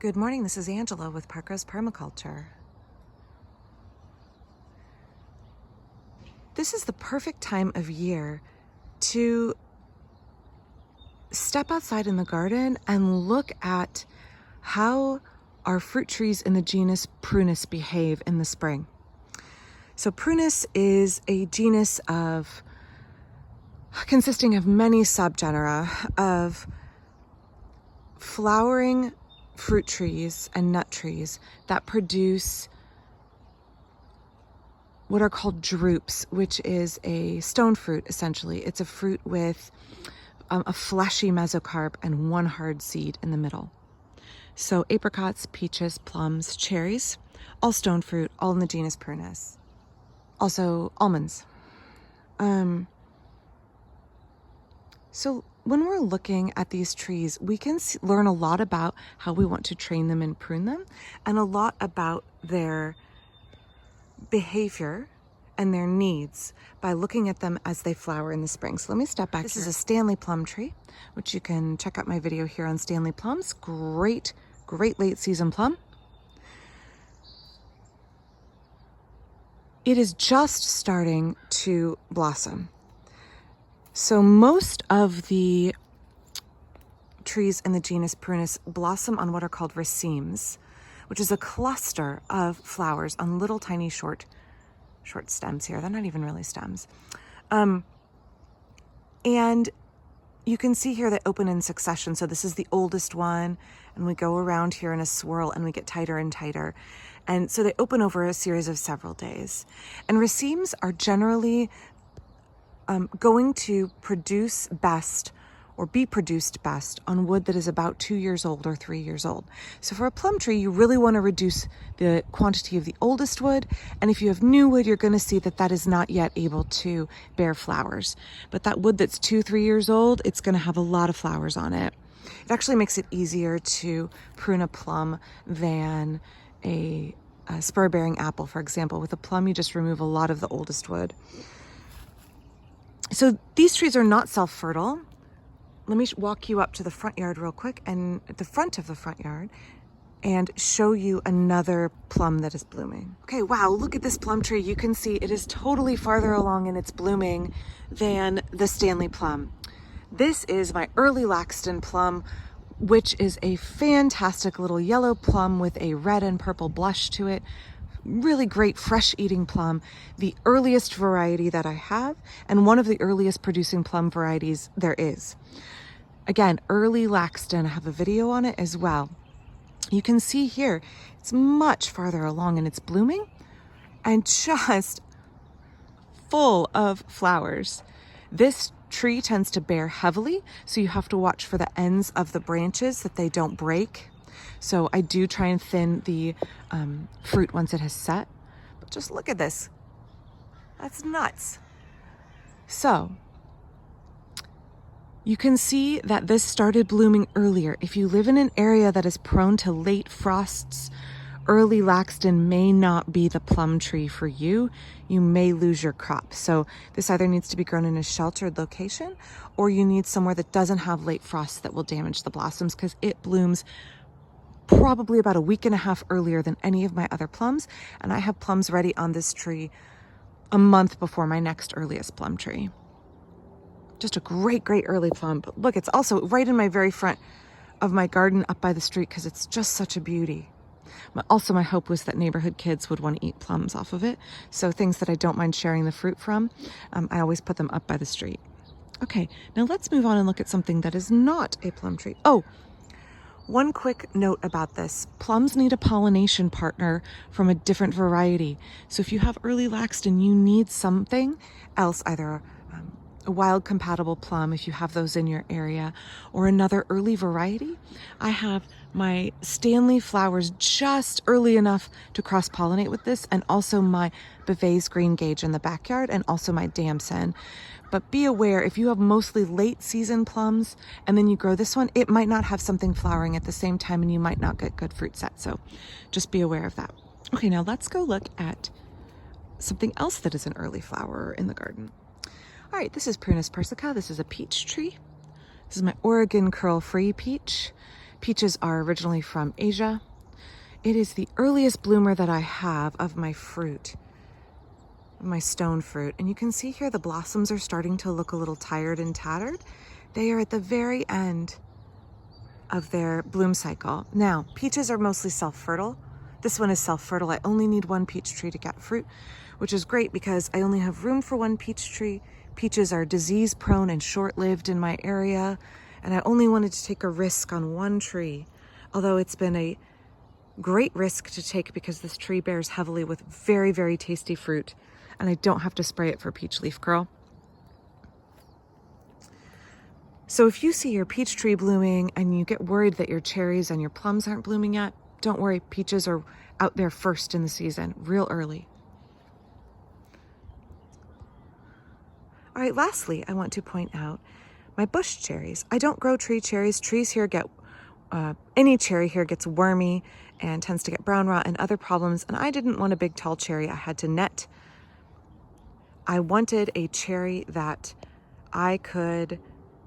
Good morning, this is Angela with Parkrose Permaculture. This is the perfect time of year to step outside in the garden and look at how our fruit trees in the genus Prunus behave in the spring. So Prunus is a genus consisting of many subgenera of flowering fruit trees and nut trees that produce what are called drupes, which is a stone fruit, essentially. It's a fruit with a fleshy mesocarp and one hard seed in the middle. So apricots, peaches, plums, cherries, all stone fruit, all in the genus Prunus. Also almonds. So when we're looking at these trees, we can learn a lot about how we want to train them and prune them, and a lot about their behavior and their needs by looking at them as they flower in the spring. So let me step back. This is a Stanley plum tree, which you can check out my video here on Stanley plums. Great late season plum. It is just starting to blossom. So most of the trees in the genus Prunus blossom on what are called racemes, which is a cluster of flowers on little tiny short stems here. They're not even really stems. And you can see here they open in succession. So this is the oldest one, and we go around here in a swirl and we get tighter and tighter. And so they open over a series of several days. And racemes are generally going to produce best or be produced best on wood that is about 2 years old or 3 years old. So for a plum tree, you really want to reduce the quantity of the oldest wood. And if you have new wood, you're going to see that that is not yet able to bear flowers. But that wood that's 2-3 years old, it's going to have a lot of flowers on it. It actually makes it easier to prune a plum than a spur-bearing apple, for example. With a plum, you just remove a lot of the oldest wood. So these trees are not self-fertile. Let me walk you up to the front yard real quick, and at the front of the front yard, and show you another plum that is blooming. Okay, wow, look at this plum tree. You can see it is totally farther along in its blooming than the Stanley plum. This is my early Laxton plum, which is a fantastic little yellow plum with a red and purple blush to it. Really great fresh eating plum, the earliest variety that I have, and one of the earliest producing plum varieties there is. Again, early Laxton, I have a video on it as well. You can see here, it's much farther along in its blooming and just full of flowers. This tree tends to bear heavily, so you have to watch for the ends of the branches that they don't break. So I do try and thin the fruit once it has set. But just look at this. That's nuts. So you can see that this started blooming earlier. If you live in an area that is prone to late frosts, early Laxton may not be the plum tree for you. You may lose your crop. So this either needs to be grown in a sheltered location, or you need somewhere that doesn't have late frosts that will damage the blossoms, because it blooms probably about a week and a half earlier than any of my other plums. And I have plums ready on this tree a month before my next earliest plum tree. Just a great early plum. But look, it's also right in my very front of my garden up by the street, because it's just such a beauty. Also, my hope was that neighborhood kids would want to eat plums off of it. So things that I don't mind sharing the fruit from, I always put them up by the street. Okay, now let's move on and look at something that is not a plum tree. Oh, one quick note about this. Plums need a pollination partner from a different variety. So if you have early Laxton, you need something else, either a wild compatible plum if you have those in your area, or another early variety. I have my Stanley flowers just early enough to cross-pollinate with this, and also my Beauvais green gage in the backyard, and also my damson. But be aware, if you have mostly late season plums and then you grow this one, it might not have something flowering at the same time, and you might not get good fruit set. So just be aware of that. Okay, now let's go look at something else that is an early flowerer in the garden. All right, this is Prunus persica. This is a peach tree. This is my Oregon curl free peach. Peaches are originally from Asia. It is the earliest bloomer that I have of my fruit, my stone fruit. And you can see here the blossoms are starting to look a little tired and tattered. They are at the very end of their bloom cycle. Now, peaches are mostly self-fertile. This one is self-fertile. I only need one peach tree to get fruit, which is great because I only have room for one peach tree. Peaches are disease-prone and short-lived in my area, and I only wanted to take a risk on one tree, although it's been a great risk to take because this tree bears heavily with very, very tasty fruit, and I don't have to spray it for peach leaf curl. So if you see your peach tree blooming and you get worried that your cherries and your plums aren't blooming yet, don't worry, peaches are out there first in the season, real early. All right, lastly, I want to point out my bush cherries. I don't grow tree cherries. Trees here get, any cherry here gets wormy and tends to get brown rot and other problems, and I didn't want a big tall cherry. I had to net. I wanted a cherry that I could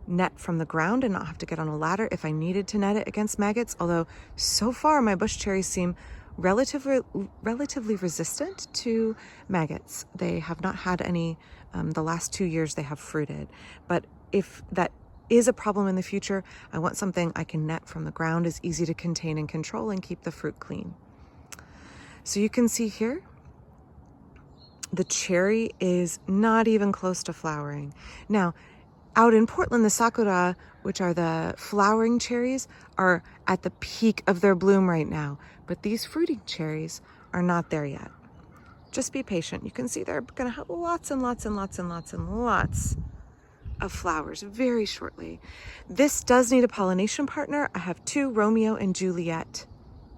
net from the ground and not have to get on a ladder if I needed to net it against maggots, although so far my bush cherries seem relatively resistant to maggots. They have not had any, the last 2 years they have fruited. But if that is a problem in the future, I want something I can net from the ground, is easy to contain and control and keep the fruit clean. So you can see here, the cherry is not even close to flowering. Now, out in Portland, the sakura, which are the flowering cherries, are at the peak of their bloom right now. But these fruiting cherries are not there yet. Just be patient. You can see they're going to have lots and lots and lots and lots and lots of flowers very shortly. This does need a pollination partner. I have 2, Romeo and Juliet.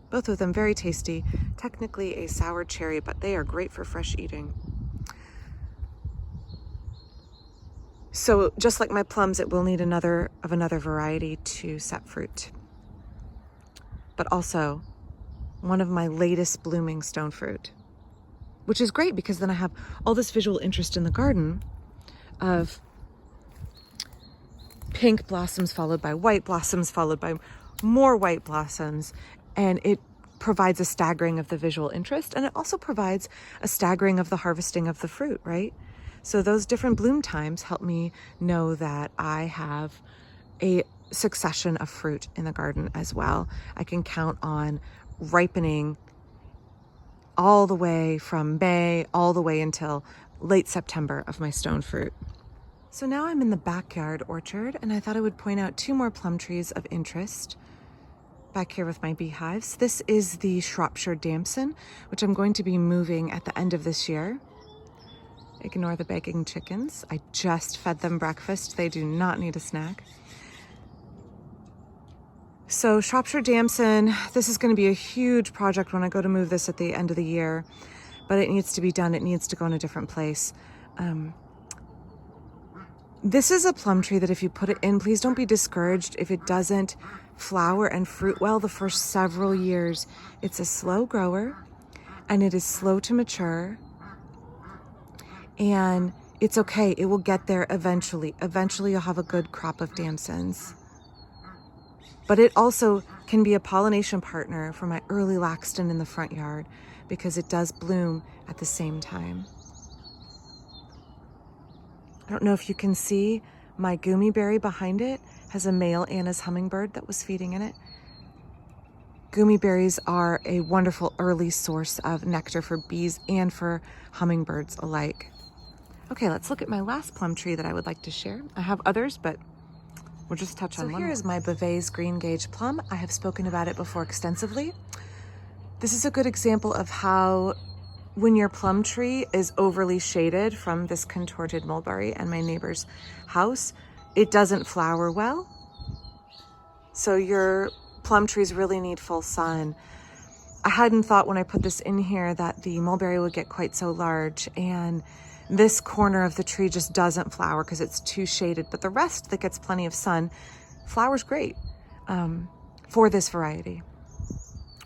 Both of them very tasty. Technically a sour cherry, but they are great for fresh eating. So just like my plums, it will need another variety to set fruit. But also one of my latest blooming stone fruit, which is great because then I have all this visual interest in the garden of pink blossoms followed by white blossoms followed by more white blossoms. And it provides a staggering of the visual interest, and it also provides a staggering of the harvesting of the fruit, right? So those different bloom times help me know that I have a succession of fruit in the garden as well. I can count on ripening all the way from May all the way until late September of my stone fruit. So now I'm in the backyard orchard, and I thought I would point out 2 more plum trees of interest back here with my beehives. This is the Shropshire Damson, which I'm going to be moving at the end of this year. Ignore the begging chickens. I just fed them breakfast. They do not need a snack. So Shropshire Damson, this is going to be a huge project when I go to move this at the end of the year, but it needs to be done. It needs to go in a different place. This is a plum tree that if you put it in, please don't be discouraged if it doesn't flower and fruit well the first several years. It's a slow grower and it is slow to mature. And it's okay, it will get there eventually. Eventually you'll have a good crop of damsons. But it also can be a pollination partner for my early Laxton in the front yard because it does bloom at the same time. I don't know if you can see my gummy berry behind it has a male Anna's hummingbird that was feeding in it. Gummy berries are a wonderful early source of nectar for bees and for hummingbirds alike. Okay, let's look at my last plum tree that I would like to share. I have others, but we'll just touch on one. So here is my Beauvais Green Gage plum. I have spoken about it before extensively. This is a good example of how when your plum tree is overly shaded from this contorted mulberry and my neighbor's house, it doesn't flower well. So your plum trees really need full sun. I hadn't thought when I put this in here that the mulberry would get quite so large, and this corner of the tree just doesn't flower because it's too shaded, but the rest that gets plenty of sun flowers great for this variety,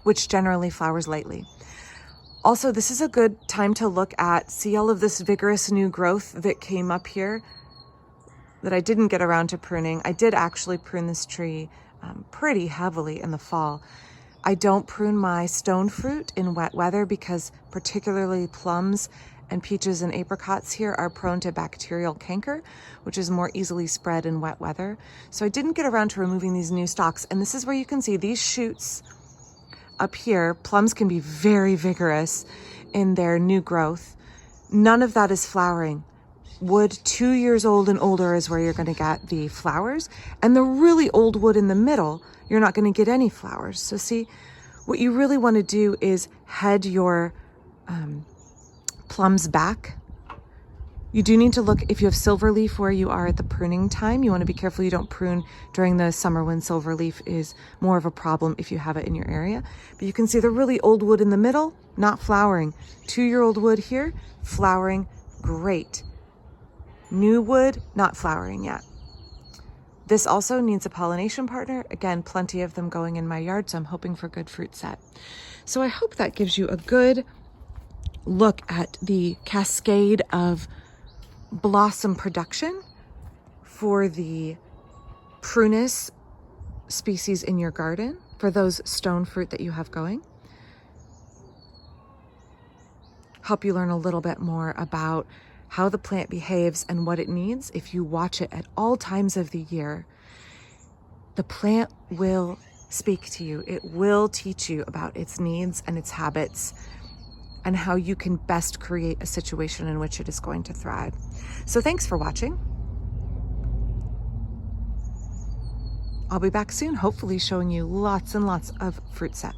which generally flowers lightly. Also, this is a good time to look at, see all of this vigorous new growth that came up here that I didn't get around to pruning. I did actually prune this tree pretty heavily in the fall. I don't prune my stone fruit in wet weather because particularly plums and peaches and apricots here are prone to bacterial canker, which is more easily spread in wet weather. So I didn't get around to removing these new stalks. And this is where you can see these shoots up here. Plums can be very vigorous in their new growth. None of that is flowering. Wood 2 years old and older is where you're going to get the flowers, and the really old wood in the middle, you're not going to get any flowers. So see, what you really want to do is head your plums back. You do need to look if you have silver leaf where you are at the pruning time. You want to be careful you don't prune during the summer when silver leaf is more of a problem if you have it in your area. But you can see the really old wood in the middle, not flowering. 2-year-old wood here, flowering, great. New wood, not flowering yet. This also needs a pollination partner. Again, plenty of them going in my yard, so I'm hoping for good fruit set. So I hope that gives you a good look at the cascade of blossom production for the prunus species in your garden, for those stone fruit that you have going. Help you learn a little bit more about how the plant behaves and what it needs. If you watch it at all times of the year, the plant will speak to you. It will teach you about its needs and its habits and how you can best create a situation in which it is going to thrive. So thanks for watching. I'll be back soon, hopefully showing you lots and lots of fruit set.